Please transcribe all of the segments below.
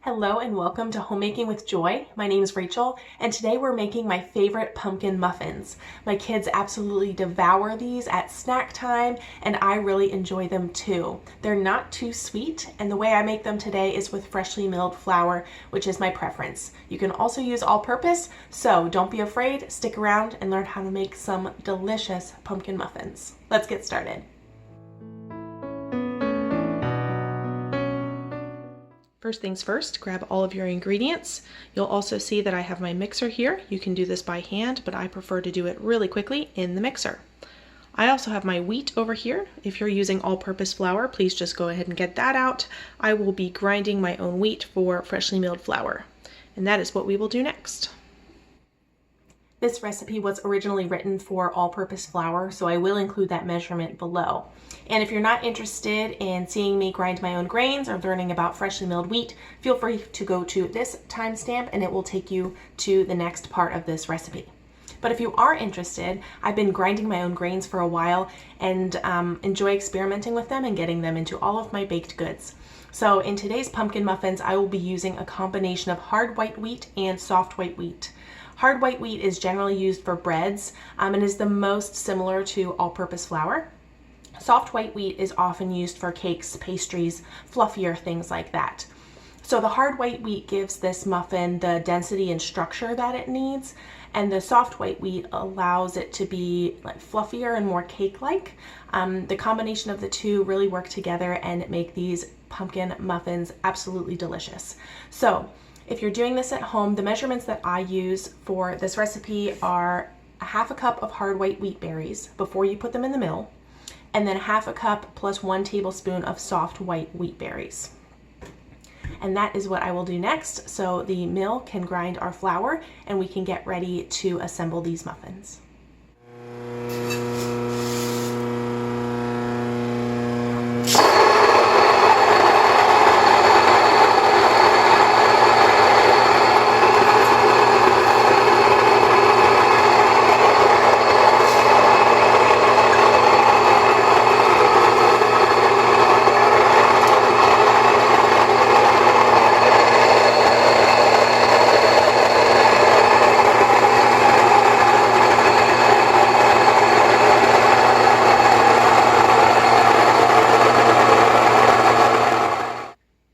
Hello and welcome to Homemaking with Joy. My name is Rachel and today we're making my favorite pumpkin muffins. My kids absolutely devour these at snack time and I really enjoy them too. They're not too sweet and the way I make them today is with freshly milled flour, which is my preference. You can also use all-purpose, so don't be afraid, stick around and learn how to make some delicious pumpkin muffins. Let's get started. First things first, grab all of your ingredients. You'll also see that I have my mixer here. You can do this by hand, but I prefer to do it really quickly in the mixer. I also have my wheat over here. If you're using all-purpose flour, please just go ahead and get that out. I will be grinding my own wheat for freshly milled flour. And that is what we will do next. This recipe was originally written for all-purpose flour, so I will include that measurement below. And if you're not interested in seeing me grind my own grains or learning about freshly milled wheat, feel free to go to this timestamp and it will take you to the next part of this recipe. But if you are interested, I've been grinding my own grains for a while and enjoy experimenting with them and getting them into all of my baked goods. So in today's pumpkin muffins, I will be using a combination of hard white wheat and soft white wheat. Hard white wheat is generally used for breads and is the most similar to all-purpose flour. Soft white wheat is often used for cakes, pastries, fluffier things like that. So the hard white wheat gives this muffin the density and structure that it needs, and the soft white wheat allows it to be fluffier and more cake-like. The combination of the two really work together and make these pumpkin muffins absolutely delicious. So if you're doing this at home, the measurements that I use for this recipe are a half a cup of hard white wheat berries before you put them in the mill, and then half a cup plus 1 tablespoon of soft white wheat berries. And that is what I will do next, so the mill can grind our flour and we can get ready to assemble these muffins.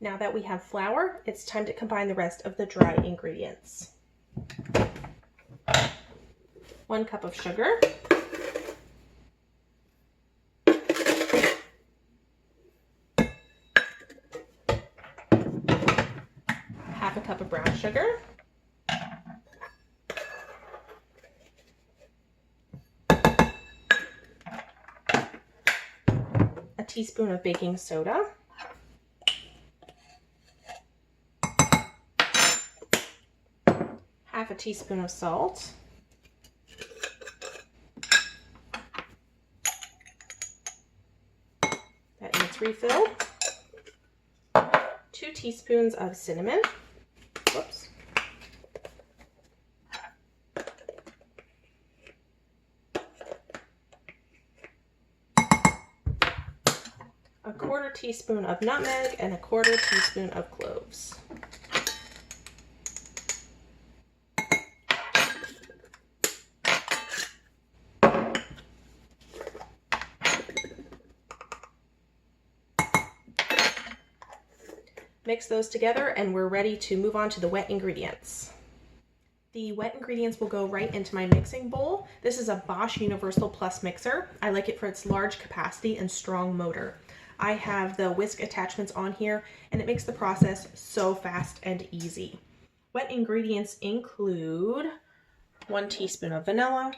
Now that we have flour, it's time to combine the rest of the dry ingredients. 1 cup of sugar, half a cup of brown sugar, a teaspoon of baking soda, half a teaspoon of salt, that needs refill, 2 teaspoons of cinnamon, whoops, a 1/4 teaspoon of nutmeg, and a 1/4 teaspoon of cloves. Mix those together and we're ready to move on to the wet ingredients. The wet ingredients will go right into my mixing bowl. This is a Bosch Universal Plus mixer. I like it for its large capacity and strong motor. I have the whisk attachments on here and it makes the process so fast and easy. Wet ingredients include 1 teaspoon of vanilla,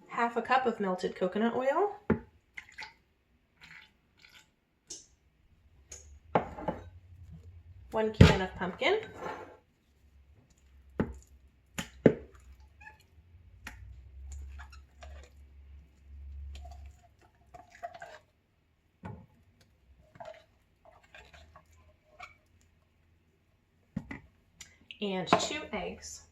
half a cup of melted coconut oil, 1 can of pumpkin, and 2 eggs.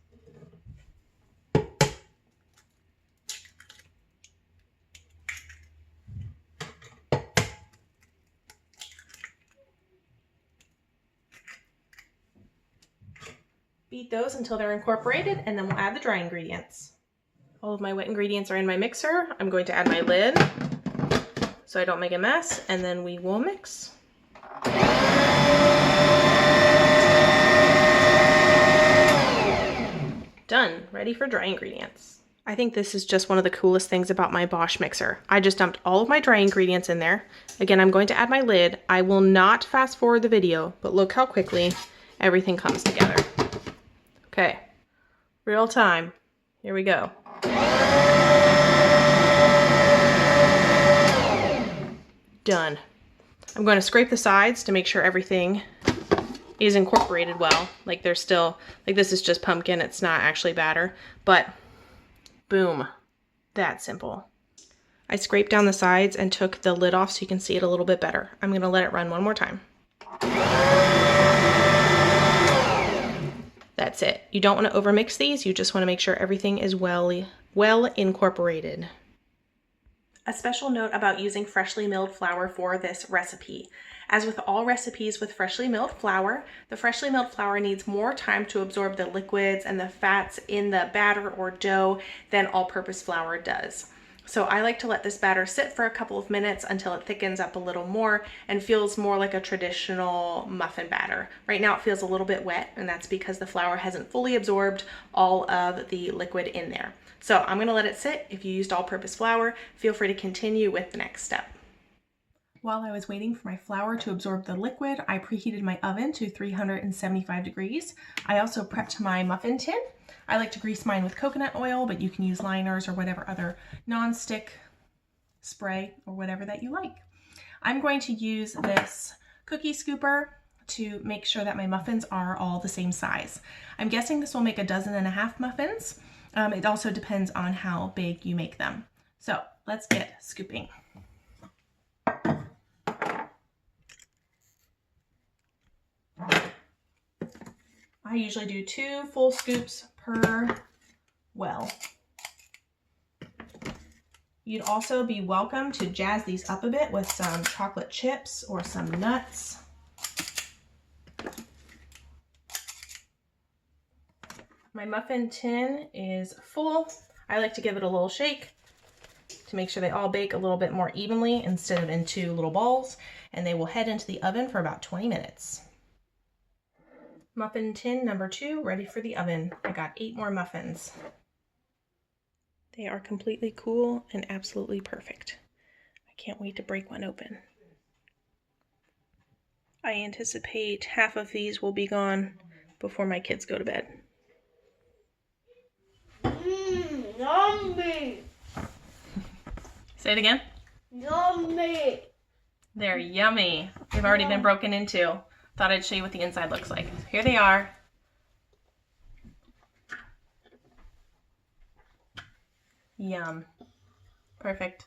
Beat those until they're incorporated, and then we'll add the dry ingredients. All of my wet ingredients are in my mixer. I'm going to add my lid so I don't make a mess, and then we will mix. Done, ready for dry ingredients. I think this is just one of the coolest things about my Bosch mixer. I just dumped all of my dry ingredients in there. Again, I'm going to add my lid. I will not fast forward the video, but look how quickly everything comes together. Okay, real time. Here we go. Done. I'm going to scrape the sides to make sure everything is incorporated well. Like there's still, like this is just pumpkin, it's not actually batter, but boom, that simple. I scraped down the sides and took the lid off so you can see it a little bit better. I'm gonna let it run one more time. That's it. You don't want to overmix these, you just want to make sure everything is well incorporated. A special note about using freshly milled flour for this recipe. As with all recipes with freshly milled flour, the freshly milled flour needs more time to absorb the liquids and the fats in the batter or dough than all-purpose flour does. So I like to let this batter sit for a couple of minutes until it thickens up a little more and feels more like a traditional muffin batter. Right now it feels a little bit wet, and that's because the flour hasn't fully absorbed all of the liquid in there. So I'm gonna let it sit. If you used all-purpose flour, feel free to continue with the next step. While I was waiting for my flour to absorb the liquid, I preheated my oven to 375 degrees. I also prepped my muffin tin. I like to grease mine with coconut oil, but you can use liners or whatever other non-stick spray or whatever that you like. I'm going to use this cookie scooper to make sure that my muffins are all the same size. I'm guessing this will make 1.5 dozen muffins. It also depends on how big you make them. So let's get scooping. I usually do 2 full scoops per well. You'd also be welcome to jazz these up a bit with some chocolate chips or some nuts. My muffin tin is full. I like to give it a little shake to make sure they all bake a little bit more evenly instead of in 2 little balls, and they will head into the oven for about 20 minutes. Muffin tin number 2, ready for the oven. I got 8 more muffins. They are completely cool and absolutely perfect. I can't wait to break one open. I anticipate half of these will be gone before my kids go to bed. Yummy! Say it again. Yummy! They're yummy. They've already been broken into. Thought I'd show you what the inside looks like. Here they are. Yum. Perfect.